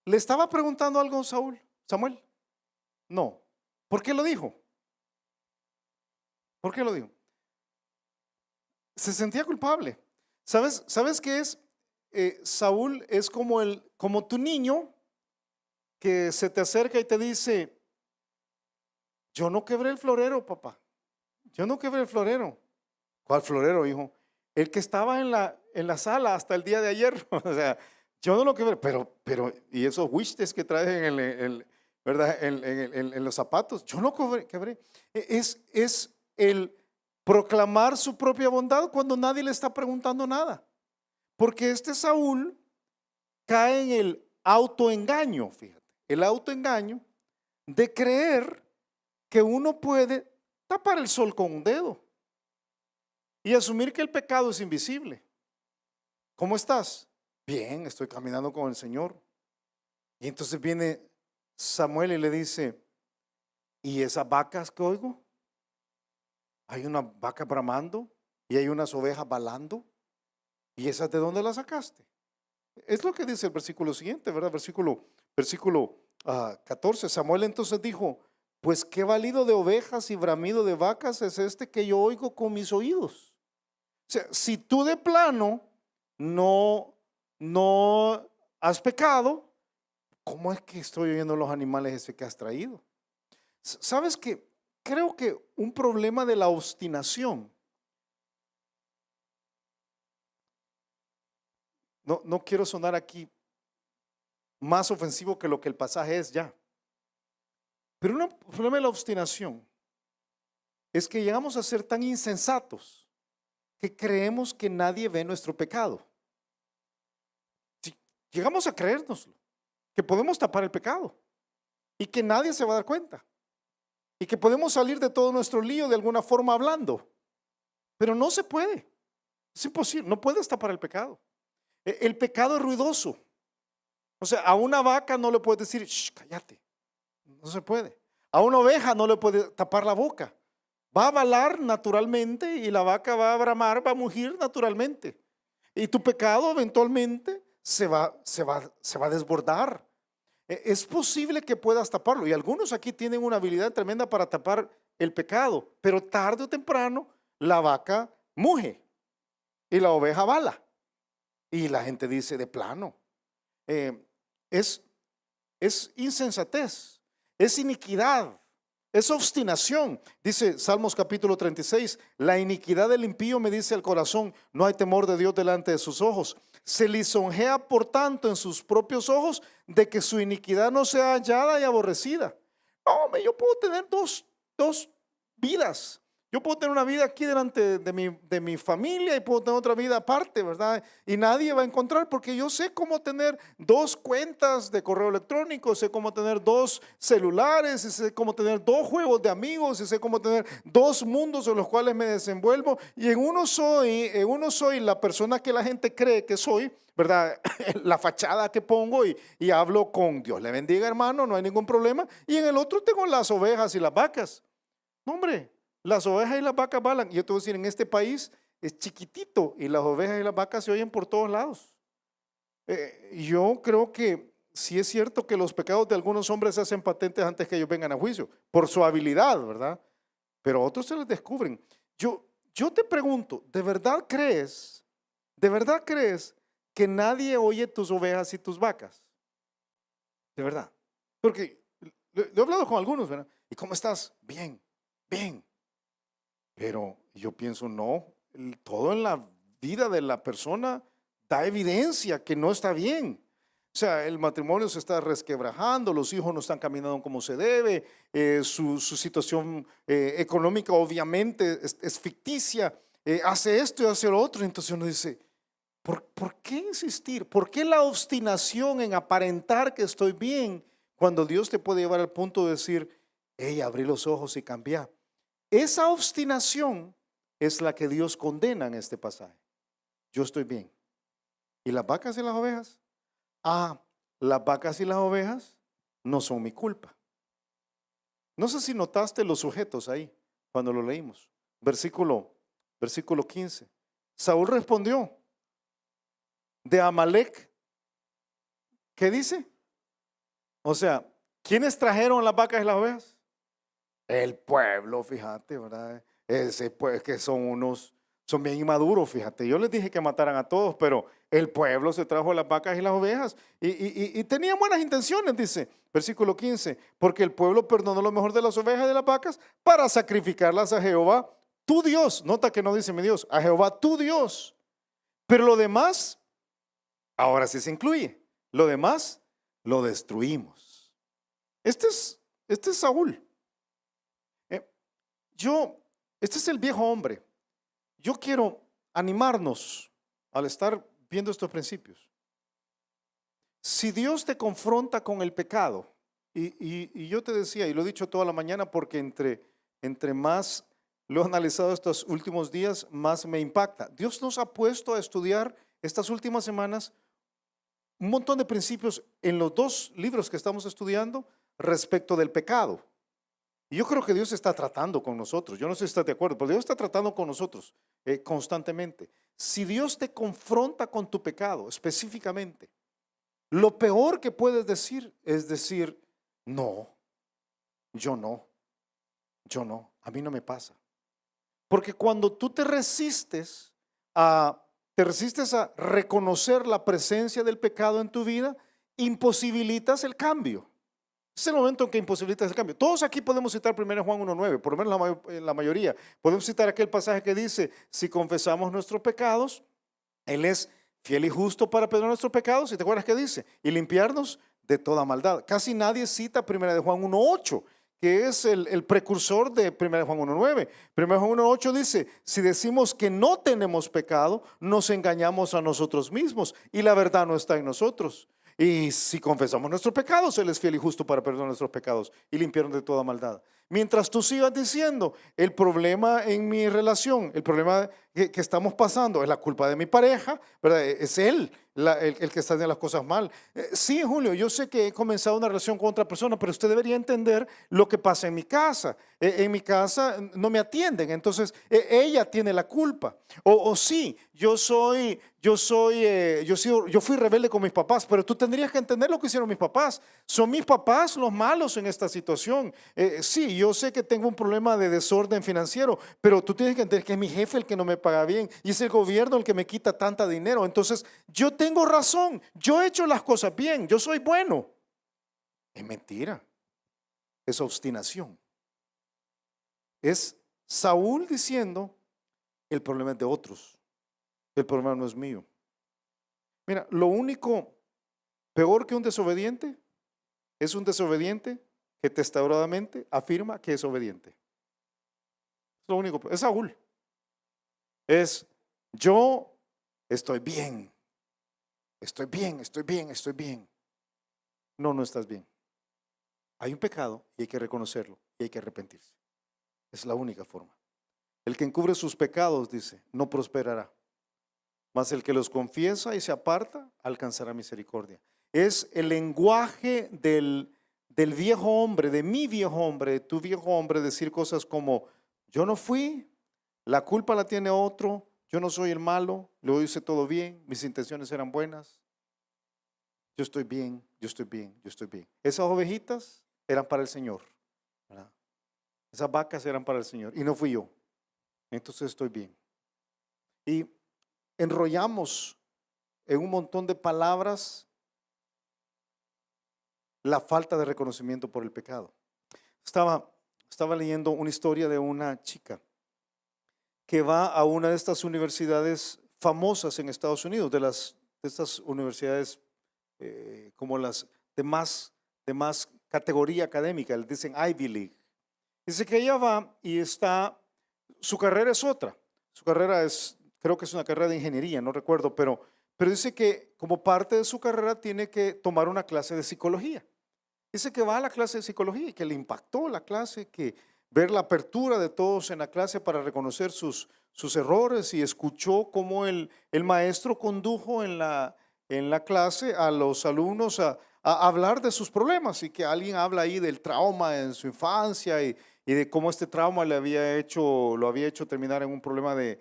¿Le estaba preguntando algo Samuel? No. ¿Por qué lo dijo? ¿Por qué lo dijo? Se sentía culpable. ¿Sabes qué es? Saúl es como tu niño que se te acerca y te dice, yo no quebré el florero, papá. Yo no quebré el florero. ¿Cuál florero, hijo? El que estaba en la sala hasta el día de ayer. O sea, yo no lo quebré, pero y esos wistes que traen ¿verdad? En los zapatos, yo no quebré. Es el proclamar su propia bondad cuando nadie le está preguntando nada. Porque Saúl cae en el autoengaño, fíjate, el autoengaño de creer que uno puede tapar el sol con un dedo y asumir que el pecado es invisible. ¿Cómo estás? Bien, estoy caminando con el Señor. Y entonces viene Samuel y le dice, ¿y esas vacas que oigo? Hay una vaca bramando y hay unas ovejas balando. ¿Y esas de dónde las sacaste? Es lo que dice el versículo siguiente, ¿verdad? Versículo 14. Samuel entonces dijo, Pues qué balido de ovejas y bramido de vacas es este que yo oigo con mis oídos. O sea, si tú de plano no has pecado, ¿cómo es que estoy oyendo los animales ese que has traído? ¿Sabes qué? Creo que un problema de la obstinación, no quiero sonar aquí más ofensivo que lo que el pasaje es ya, pero un problema de la obstinación es que llegamos a ser tan insensatos que creemos que nadie ve nuestro pecado. Si llegamos a creérnoslo, que podemos tapar el pecado y que nadie se va a dar cuenta y que podemos salir de todo nuestro lío de alguna forma hablando, pero no se puede, es imposible, no puedes tapar el pecado. El pecado es ruidoso. O sea, a una vaca no le puedes decir, "Shh, cállate", no se puede. A una oveja no le puedes tapar la boca. Va a balar naturalmente y la vaca va a bramar, va a mugir naturalmente. Y tu pecado eventualmente se va a desbordar. Es posible que puedas taparlo. Y algunos aquí tienen una habilidad tremenda para tapar el pecado. Pero tarde o temprano la vaca muge y la oveja bala. Y la gente dice de plano. Es insensatez, es iniquidad, es obstinación. Dice Salmos capítulo 36, la iniquidad del impío me dice el corazón, no hay temor de Dios delante de sus ojos. Se lisonjea por tanto en sus propios ojos de que su iniquidad no sea hallada y aborrecida. No, hombre, yo puedo tener dos vidas. Yo puedo tener una vida aquí delante de mi familia y puedo tener otra vida aparte, ¿verdad? Y nadie va a encontrar porque yo sé cómo tener dos cuentas de correo electrónico, sé cómo tener dos celulares, y sé cómo tener dos juegos de amigos, y sé cómo tener dos mundos en los cuales me desenvuelvo. Y en uno soy la persona que la gente cree que soy, ¿verdad? La fachada que pongo y hablo con Dios le bendiga, hermano, no hay ningún problema. Y en el otro tengo las ovejas y las vacas. No, hombre. Las ovejas y las vacas balan. Y yo te voy a decir, en este país es chiquitito y las ovejas y las vacas se oyen por todos lados. Yo creo que sí es cierto que los pecados de algunos hombres se hacen patentes antes que ellos vengan a juicio, por su habilidad, ¿verdad? Pero a otros se les descubren. Yo te pregunto, ¿de verdad crees que nadie oye tus ovejas y tus vacas? De verdad. Porque lo he hablado con algunos, ¿verdad? ¿Y cómo estás? Bien, bien. Pero yo pienso, no, todo en la vida de la persona da evidencia que no está bien. O sea, el matrimonio se está resquebrajando, los hijos no están caminando como se debe, su situación económica obviamente es ficticia, hace esto y hace lo otro. Entonces uno dice, ¿por qué insistir? ¿Por qué la obstinación en aparentar que estoy bien cuando Dios te puede llevar al punto de decir, hey, abrí los ojos y cambia? Esa obstinación es la que Dios condena en este pasaje. Yo estoy bien. ¿Y las vacas y las ovejas? Las vacas y las ovejas no son mi culpa. No sé si notaste los sujetos ahí cuando lo leímos. Versículo 15. Saúl respondió, de Amalek, ¿qué dice? O sea, ¿quiénes trajeron las vacas y las ovejas? El pueblo, fíjate, ¿verdad? Ese pues que son bien inmaduros, fíjate. Yo les dije que mataran a todos, pero el pueblo se trajo las vacas y las ovejas y tenían buenas intenciones, dice, versículo 15, porque el pueblo perdonó lo mejor de las ovejas y de las vacas para sacrificarlas a Jehová, tu Dios. Nota que no dice mi Dios, a Jehová, tu Dios. Pero lo demás, ahora sí se incluye, lo demás lo destruimos. Este es Saúl. Este es el viejo hombre. Yo quiero animarnos al estar viendo estos principios. Si Dios te confronta con el pecado, y yo te decía, y lo he dicho toda la mañana porque entre más lo he analizado estos últimos días, más me impacta. Dios nos ha puesto a estudiar estas últimas semanas un montón de principios en los dos libros que estamos estudiando respecto del pecado. Y yo creo que Dios está tratando con nosotros. Yo no sé si estás de acuerdo, pero Dios está tratando con nosotros constantemente. Si Dios te confronta con tu pecado específicamente, lo peor que puedes decir es decir, no, yo no. Yo no, a mí no me pasa. Porque cuando tú te resistes a reconocer la presencia del pecado en tu vida, imposibilitas el cambio. Es el momento en que imposibilitas el cambio. Todos aquí podemos citar 1 Juan 1:9, por lo menos la mayoría. Podemos citar aquel pasaje que dice, si confesamos nuestros pecados, Él es fiel y justo para perdonar nuestros pecados. ¿Y te acuerdas qué dice? Y limpiarnos de toda maldad. Casi nadie cita 1 Juan 1:8, que es el precursor de 1 Juan 1:9. 1 Juan 1:8 dice, si decimos que no tenemos pecado, nos engañamos a nosotros mismos y la verdad no está en nosotros. Y si confesamos nuestros pecados, Él es fiel y justo para perdonar nuestros pecados y limpiarnos de toda maldad. Mientras tú sigas diciendo, el problema en mi relación, el problema que estamos pasando es la culpa de mi pareja, ¿verdad? Es él el que está haciendo las cosas mal. Sí, Julio, yo sé que he comenzado una relación con otra persona, pero usted debería entender lo que pasa en mi casa. En mi casa no me atienden, entonces ella tiene la culpa. O sí, yo fui rebelde con mis papás, pero tú tendrías que entender lo que hicieron mis papás. Son mis papás los malos en esta situación. Sí, yo sé que tengo un problema de desorden financiero, pero tú tienes que entender que es mi jefe el que no me paga bien y es el gobierno el que me quita tanta dinero. Entonces, yo tengo razón, yo he hecho las cosas bien, yo soy bueno. Es mentira, es obstinación. Es Saúl diciendo, el problema es de otros, el problema no es mío. Mira, lo único peor que un desobediente es un desobediente que testamentalmente afirma que es obediente. Es lo único, es Saúl. Es yo estoy bien, estoy bien, estoy bien, estoy bien. No, no estás bien. Hay un pecado y hay que reconocerlo y hay que arrepentirse. Es la única forma. El que encubre sus pecados, dice, no prosperará. Mas el que los confiesa y se aparta, alcanzará misericordia. Es el lenguaje del viejo hombre, de mi viejo hombre, de tu viejo hombre, decir cosas como, yo no fui, la culpa la tiene otro, yo no soy el malo, lo hice todo bien, mis intenciones eran buenas, yo estoy bien, yo estoy bien, yo estoy bien. Esas ovejitas eran para el Señor, ¿verdad? Esas vacas eran para el Señor y no fui yo, entonces estoy bien. Y enrollamos en un montón de palabras la falta de reconocimiento por el pecado. Estaba leyendo una historia de una chica que va a una de estas universidades famosas en Estados Unidos, de estas universidades como las de más categoría académica, le dicen Ivy League. Dice que ella va y su carrera es otra, su carrera creo que es una carrera de ingeniería, no recuerdo, pero dice que como parte de su carrera tiene que tomar una clase de psicología. Dice que va a la clase de psicología y que le impactó la clase, que ver la apertura de todos en la clase para reconocer sus errores, y escuchó cómo el maestro condujo en la clase a los alumnos a hablar de sus problemas, y que alguien habla ahí del trauma en su infancia y de cómo este trauma lo había hecho terminar en un problema de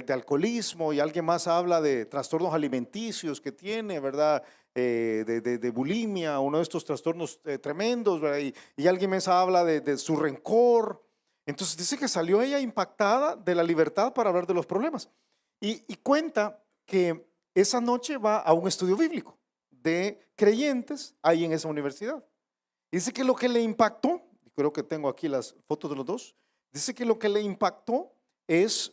alcoholismo, y alguien más habla de trastornos alimenticios que tiene, ¿verdad? De bulimia, uno de estos trastornos tremendos, ¿verdad? Y alguien más habla de su rencor. Entonces dice que salió ella impactada de la libertad para hablar de los problemas. Y cuenta que esa noche va a un estudio bíblico de creyentes ahí en esa universidad. Dice que lo que le impactó, y creo que tengo aquí las fotos de los dos, dice que lo que le impactó es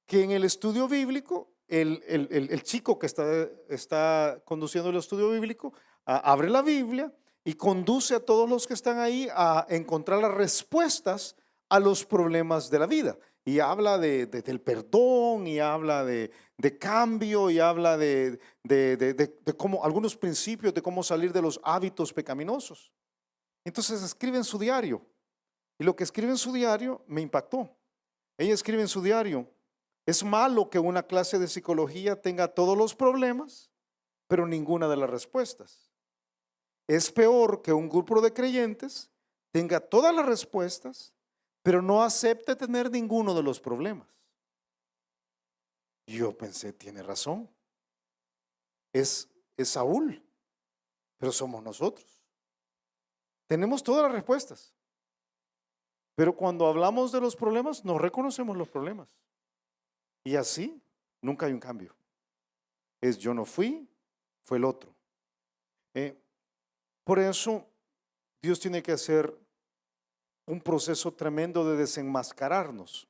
que en el estudio bíblico, el chico que está conduciendo el estudio bíblico abre la Biblia y conduce a todos los que están ahí a encontrar las respuestas a los problemas de la vida. Y habla del perdón, y habla de cambio, y habla de cómo, algunos principios de cómo salir de los hábitos pecaminosos. Entonces escribe en su diario, y lo que escribe en su diario me impactó. Ella escribe en su diario: es malo que una clase de psicología tenga todos los problemas, pero ninguna de las respuestas. Es peor que un grupo de creyentes tenga todas las respuestas, pero no acepte tener ninguno de los problemas. Yo pensé, tiene razón. Es Saúl, pero somos nosotros. Tenemos todas las respuestas, Pero cuando hablamos de los problemas, no reconocemos los problemas. Y así nunca hay un cambio. Es yo no fui, fue el otro. Por eso Dios tiene que hacer un proceso tremendo de desenmascararnos.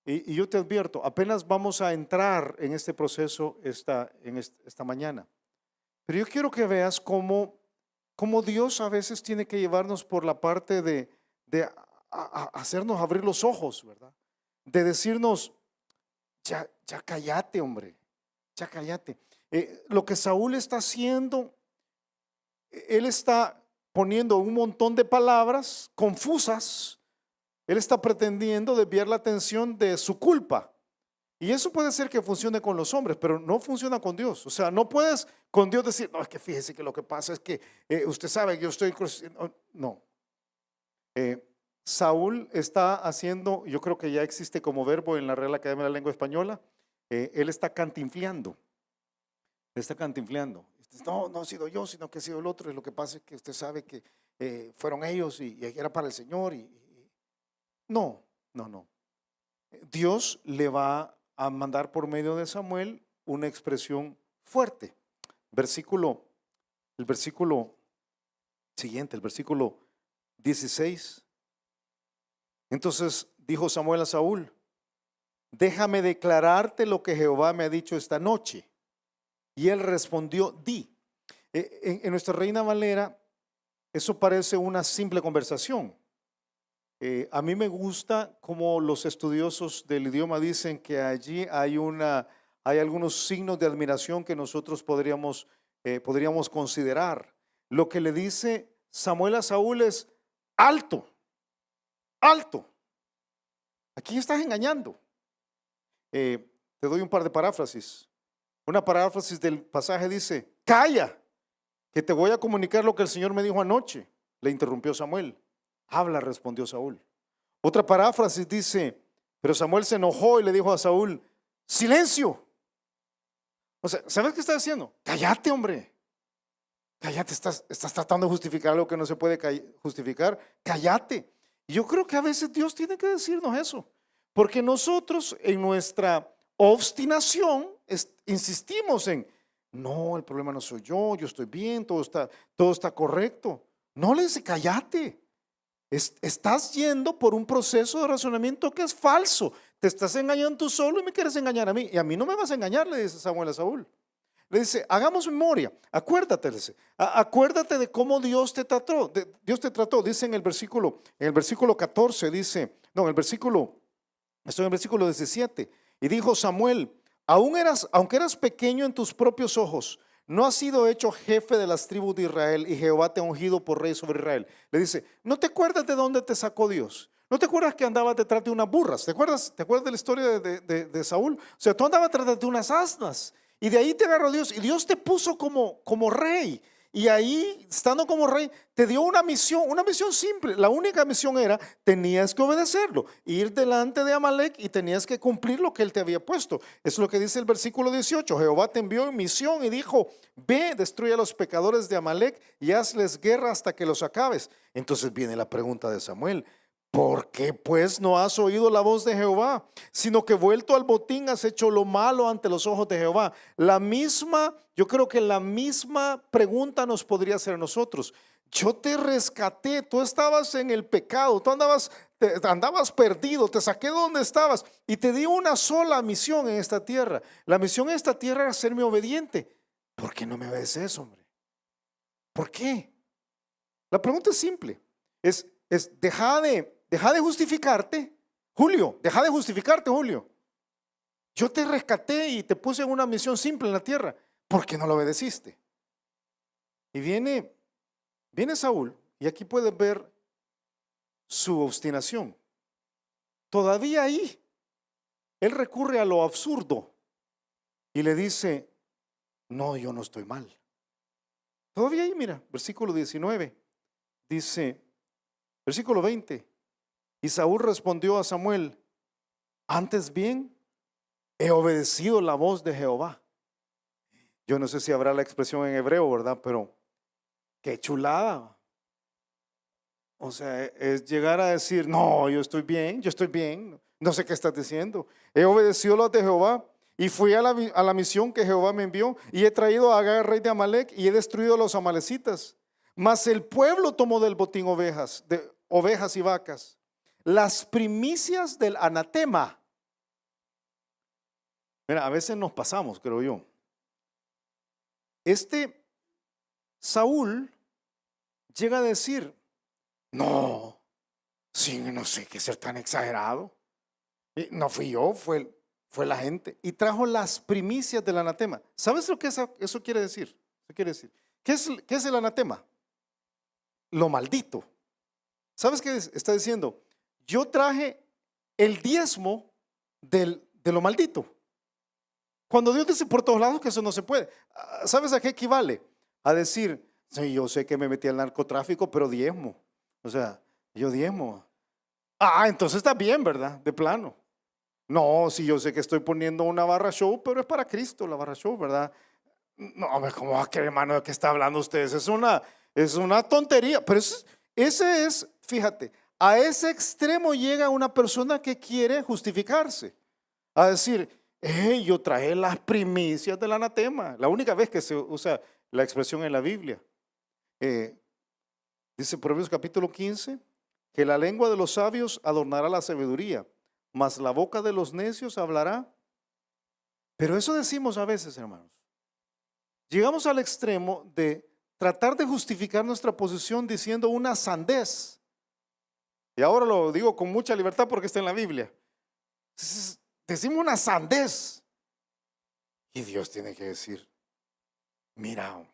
Y yo te advierto, apenas vamos a entrar en este proceso esta mañana. Pero yo quiero que veas cómo Dios a veces tiene que llevarnos por la parte de hacernos abrir los ojos, ¿verdad? De decirnos, ya cállate, hombre, ya cállate. Lo que Saúl está haciendo, él está poniendo un montón de palabras confusas. Él está pretendiendo desviar la atención de su culpa. Y eso puede ser que funcione con los hombres, pero no funciona con Dios. O sea, no puedes con Dios decir, no, es que fíjese que lo que pasa es que usted sabe que yo estoy... No. Saúl está haciendo, yo creo que ya existe como verbo en la Real Academia de la Lengua Española, él está cantinfleando. Está cantinfleando. No, no he sido yo, sino que ha sido el otro. Y lo que pasa es que usted sabe que fueron ellos y era para el Señor. No. Dios le va a mandar por medio de Samuel una expresión fuerte. El versículo siguiente, el versículo 16. Entonces dijo Samuel a Saúl, déjame declararte lo que Jehová me ha dicho esta noche. Y él respondió, di. En nuestra Reina Valera, eso parece una simple conversación. A mí me gusta como los estudiosos del idioma dicen que allí hay algunos signos de admiración que nosotros podríamos considerar. Lo que le dice Samuel a Saúl es, alto, alto. Aquí estás engañando. Te doy un par de paráfrasis. Una paráfrasis del pasaje dice, calla, que te voy a comunicar lo que el Señor me dijo anoche. Le interrumpió Samuel. Habla, respondió Saúl. Otra paráfrasis dice, pero Samuel se enojó y le dijo a Saúl, silencio. O sea, ¿sabes qué está haciendo? Cállate, hombre. Cállate, estás tratando de justificar algo que no se puede justificar. Cállate. Y yo creo que a veces Dios tiene que decirnos eso. Porque nosotros en nuestra obstinación insistimos en, no, el problema no soy yo estoy bien, todo está correcto. No le dice, cállate. Estás yendo por un proceso de razonamiento que es falso. Te estás engañando tú solo y me quieres engañar a mí. Y a mí no me vas a engañar, le dice Samuel a Saúl. Le dice, hagamos memoria, acuérdate, acuérdate de cómo Dios te trató. Dice en el versículo 14, dice, no, estoy en el versículo 17. Y dijo Samuel, aunque eras pequeño en tus propios ojos, no has sido hecho jefe de las tribus de Israel y Jehová te ha ungido por rey sobre Israel. Le dice, ¿no te acuerdas de dónde te sacó Dios? ¿No te acuerdas que andabas detrás de unas burras? ¿Te acuerdas de la historia de Saúl? O sea, tú andabas detrás de unas asnas y de ahí te agarró Dios y Dios te puso como rey. Y ahí, estando como rey, te dio una misión simple. La única misión era, tenías que obedecerlo, ir delante de Amalek y tenías que cumplir lo que él te había puesto. Eso es lo que dice el versículo 18. Jehová te envió en misión y dijo, ve, destruye a los pecadores de Amalek y hazles guerra hasta que los acabes. Entonces viene la pregunta de Samuel. ¿Por qué pues no has oído la voz de Jehová? Sino que vuelto al botín has hecho lo malo ante los ojos de Jehová. Yo creo que la misma pregunta nos podría hacer a nosotros. Yo te rescaté, tú estabas en el pecado, tú andabas perdido, te saqué de donde estabas y te di una sola misión en esta tierra. La misión en esta tierra era serme obediente. ¿Por qué no me obedeces, hombre? ¿Por qué? La pregunta es simple. Deja de justificarte, Julio. Deja de justificarte, Julio. Yo te rescaté y te puse en una misión simple en la tierra. ¿Por qué no lo obedeciste? Y viene Saúl, y aquí puedes ver su obstinación. Todavía ahí, él recurre a lo absurdo y le dice, no, yo no estoy mal. Todavía ahí, mira, versículo 19, dice, versículo 20, y Saúl respondió a Samuel, antes bien, he obedecido la voz de Jehová. Yo no sé si habrá la expresión en hebreo, ¿verdad? Pero qué chulada. O sea, es llegar a decir, no, yo estoy bien, no sé qué estás diciendo. He obedecido las de Jehová y fui a la misión que Jehová me envió y he traído a Agag, rey de Amalek, y he destruido a los amalecitas. Mas el pueblo tomó del botín ovejas y vacas, las primicias del anatema. Mira, a veces nos pasamos, creo yo. Este Saúl llega a decir, no, sí, no sé qué ser tan exagerado. No fui yo, fue la gente. Y trajo las primicias del anatema. ¿Sabes lo que eso quiere decir? Eso quiere decir. ¿Qué es el anatema? Lo maldito. ¿Sabes qué está diciendo? Yo traje el diezmo de lo maldito. Cuando Dios dice por todos lados que eso no se puede. ¿Sabes a qué equivale? A decir, sí, yo sé que me metí al narcotráfico, pero diezmo. O sea, yo diezmo. Entonces está bien, ¿verdad? De plano. No, sí, yo sé que estoy poniendo una barra show, pero es para Cristo la barra show, ¿verdad? No, ¿cómo va a querer, hermano, de qué está hablando ustedes? Es una tontería. Pero ese es, fíjate, a ese extremo llega una persona que quiere justificarse. A decir, hey, yo traje las primicias del anatema. La única vez que se usa la expresión en la Biblia. Dice Proverbios capítulo 15, que la lengua de los sabios adornará la sabiduría, mas la boca de los necios hablará. Pero eso decimos a veces, hermanos. Llegamos al extremo de tratar de justificar nuestra posición diciendo una sandez. Y ahora lo digo con mucha libertad porque está en la Biblia. Decimos una sandez. Y Dios tiene que decir, mira,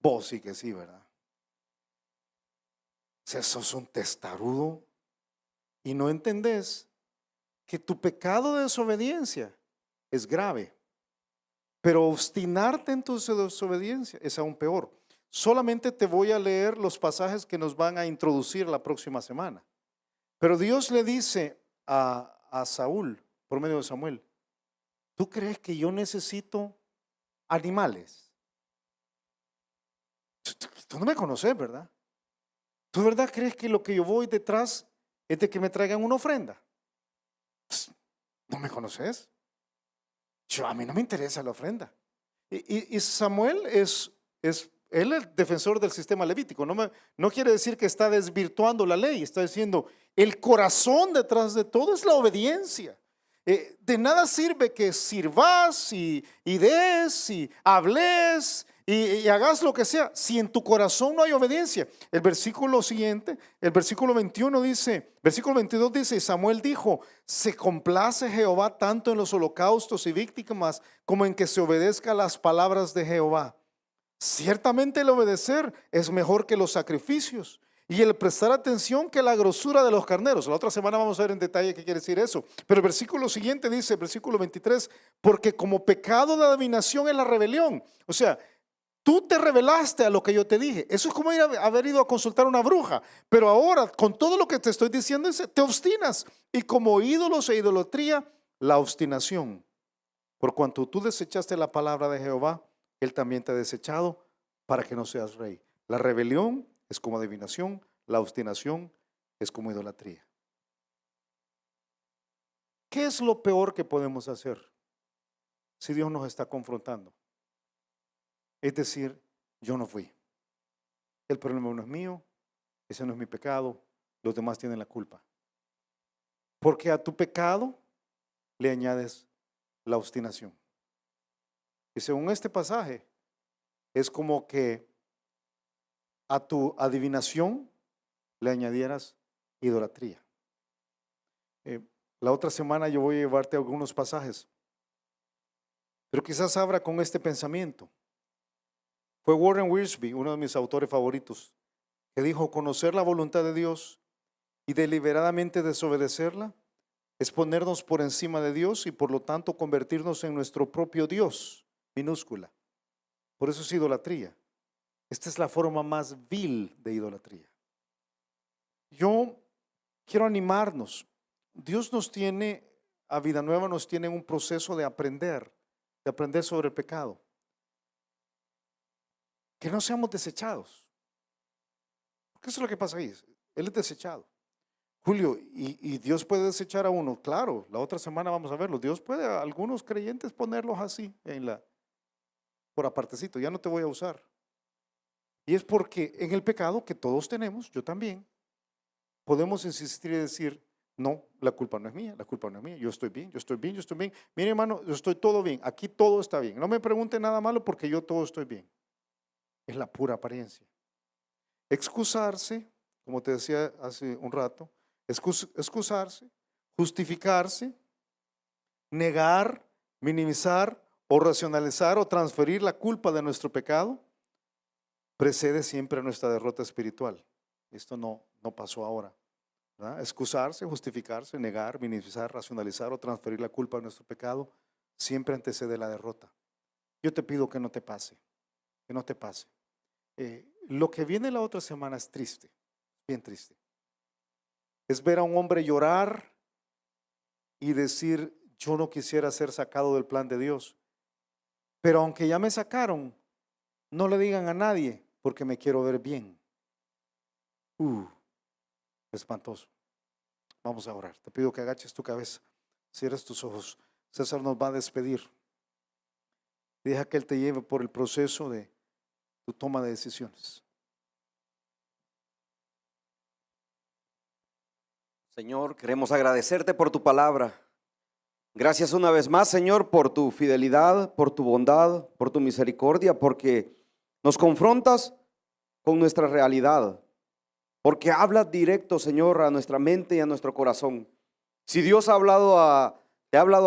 vos sí que sí, ¿verdad? Si sos un testarudo y no entendés que tu pecado de desobediencia es grave, pero obstinarte en tu desobediencia es aún peor. Solamente te voy a leer los pasajes que nos van a introducir la próxima semana. Pero Dios le dice a Saúl, por medio de Samuel, ¿tú crees que yo necesito animales? Tú no me conoces, ¿verdad? ¿Tú de verdad crees que lo que yo voy detrás es de que me traigan una ofrenda? ¿No me conoces? A mí no me interesa la ofrenda. Y Samuel es él el defensor del sistema levítico. No quiere decir que está desvirtuando la ley. Está diciendo, el corazón detrás de todo es la obediencia. De nada sirve que sirvas y des y hables y hagas lo que sea si en tu corazón no hay obediencia. El versículo siguiente, el versículo 21 dice, versículo 22 dice, y Samuel dijo, se complace Jehová tanto en los holocaustos y víctimas como en que se obedezca las palabras de Jehová. Ciertamente el obedecer es mejor que los sacrificios y el prestar atención que la grosura de los carneros. La otra semana vamos a ver en detalle qué quiere decir eso. Pero el versículo siguiente dice, versículo 23, porque como pecado de adivinación es la rebelión. O sea, tú te rebelaste a lo que yo te dije. Eso es como haber ido a consultar a una bruja. Pero ahora, con todo lo que te estoy diciendo, te obstinas. Y como ídolos e idolatría, la obstinación. Por cuanto tú desechaste la palabra de Jehová, Él también te ha desechado para que no seas rey. La rebelión es como adivinación, la obstinación es como idolatría. ¿Qué es lo peor que podemos hacer si Dios nos está confrontando? Es decir, yo no fui. El problema no es mío, ese no es mi pecado, los demás tienen la culpa. Porque a tu pecado le añades la obstinación. Y según este pasaje, es como que a tu adivinación le añadieras idolatría. La otra semana yo voy a llevarte algunos pasajes, pero quizás abra con este pensamiento. Fue Warren Wiersbe, uno de mis autores favoritos, que dijo, conocer la voluntad de Dios y deliberadamente desobedecerla es ponernos por encima de Dios y por lo tanto convertirnos en nuestro propio Dios, minúscula. Por eso es idolatría. Esta es la forma más vil de idolatría. Yo quiero animarnos. Dios nos tiene, a Vida Nueva nos tiene un proceso de aprender sobre el pecado. Que no seamos desechados. Porque eso es lo que pasa ahí. Él es desechado. Julio, ¿y Dios puede desechar a uno? Claro, la otra semana vamos a verlo. Dios puede a algunos creyentes ponerlos así, por apartecito, ya no te voy a usar. Y es porque en el pecado que todos tenemos, yo también, podemos insistir y decir, no, la culpa no es mía, la culpa no es mía, yo estoy bien, yo estoy bien, yo estoy bien. Mire hermano, yo estoy todo bien, aquí todo está bien. No me pregunte nada malo porque yo todo estoy bien. Es la pura apariencia. Excusarse, como te decía hace un rato, excusarse, justificarse, negar, minimizar o racionalizar o transferir la culpa de nuestro pecado, precede siempre a nuestra derrota espiritual. Esto no pasó ahora, ¿verdad? Excusarse, justificarse, negar, minimizar, racionalizar o transferir la culpa de nuestro pecado siempre antecede la derrota. Yo te pido que no te pase, que no te pase. Lo que viene la otra semana es triste, bien triste. Es ver a un hombre llorar y decir, yo no quisiera ser sacado del plan de Dios, pero aunque ya me sacaron, no le digan a nadie porque me quiero ver bien. Espantoso. Vamos a orar. Te pido que agaches tu cabeza, cierres tus ojos. César nos va a despedir. Deja que Él te lleve por el proceso de tu toma de decisiones. Señor, queremos agradecerte por tu palabra. Gracias una vez más, Señor, por tu fidelidad, por tu bondad, por tu misericordia, porque nos confrontas con nuestra realidad, porque hablas directo, Señor, a nuestra mente y a nuestro corazón. Si Dios te ha hablado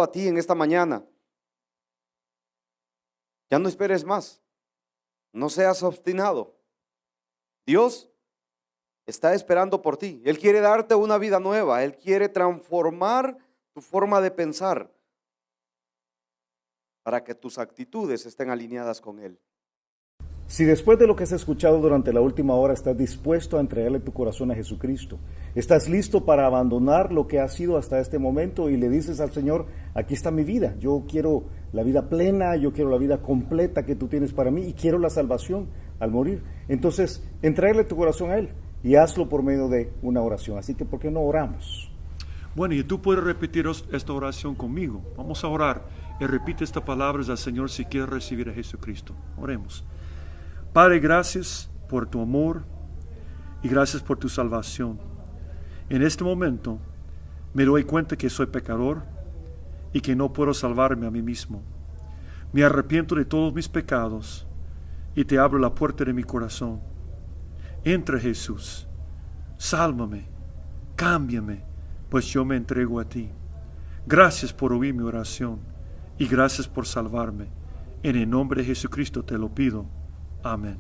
a ti en esta mañana, ya no esperes más, no seas obstinado. Dios está esperando por ti. Él quiere darte una vida nueva. Él quiere transformar tu forma de pensar para que tus actitudes estén alineadas con Él. Si después de lo que has escuchado durante la última hora estás dispuesto a entregarle tu corazón a Jesucristo, estás listo para abandonar lo que has sido hasta este momento y le dices al Señor, aquí está mi vida, yo quiero la vida plena, yo quiero la vida completa que tú tienes para mí y quiero la salvación al morir. Entonces, entrégale tu corazón a Él y hazlo por medio de una oración. Así que, ¿por qué no oramos? Bueno, y tú puedes repetir esta oración conmigo. Vamos a orar y repite estas palabras al Señor si quieres recibir a Jesucristo. Oremos. Padre, gracias por tu amor y gracias por tu salvación. En este momento me doy cuenta que soy pecador y que no puedo salvarme a mí mismo. Me arrepiento de todos mis pecados y te abro la puerta de mi corazón. Entra, Jesús, sálvame, cámbiame, pues yo me entrego a ti. Gracias por oír mi oración y gracias por salvarme. En el nombre de Jesucristo te lo pido. Amén.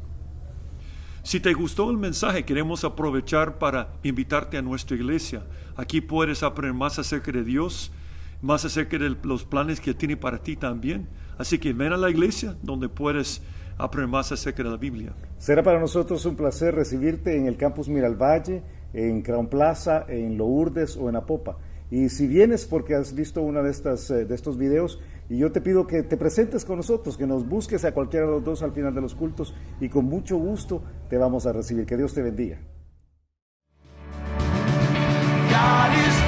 Si te gustó el mensaje, queremos aprovechar para invitarte a nuestra iglesia. Aquí puedes aprender más acerca de Dios, más acerca de los planes que tiene para ti también. Así que ven a la iglesia donde puedes aprender más acerca de la Biblia. Será para nosotros un placer recibirte en el Campus Miralvalle, en Crown Plaza, en Lourdes o en Apopa. Y si vienes porque has visto una de estos videos, y yo te pido que te presentes con nosotros, que nos busques a cualquiera de los dos al final de los cultos y con mucho gusto te vamos a recibir. Que Dios te bendiga. God is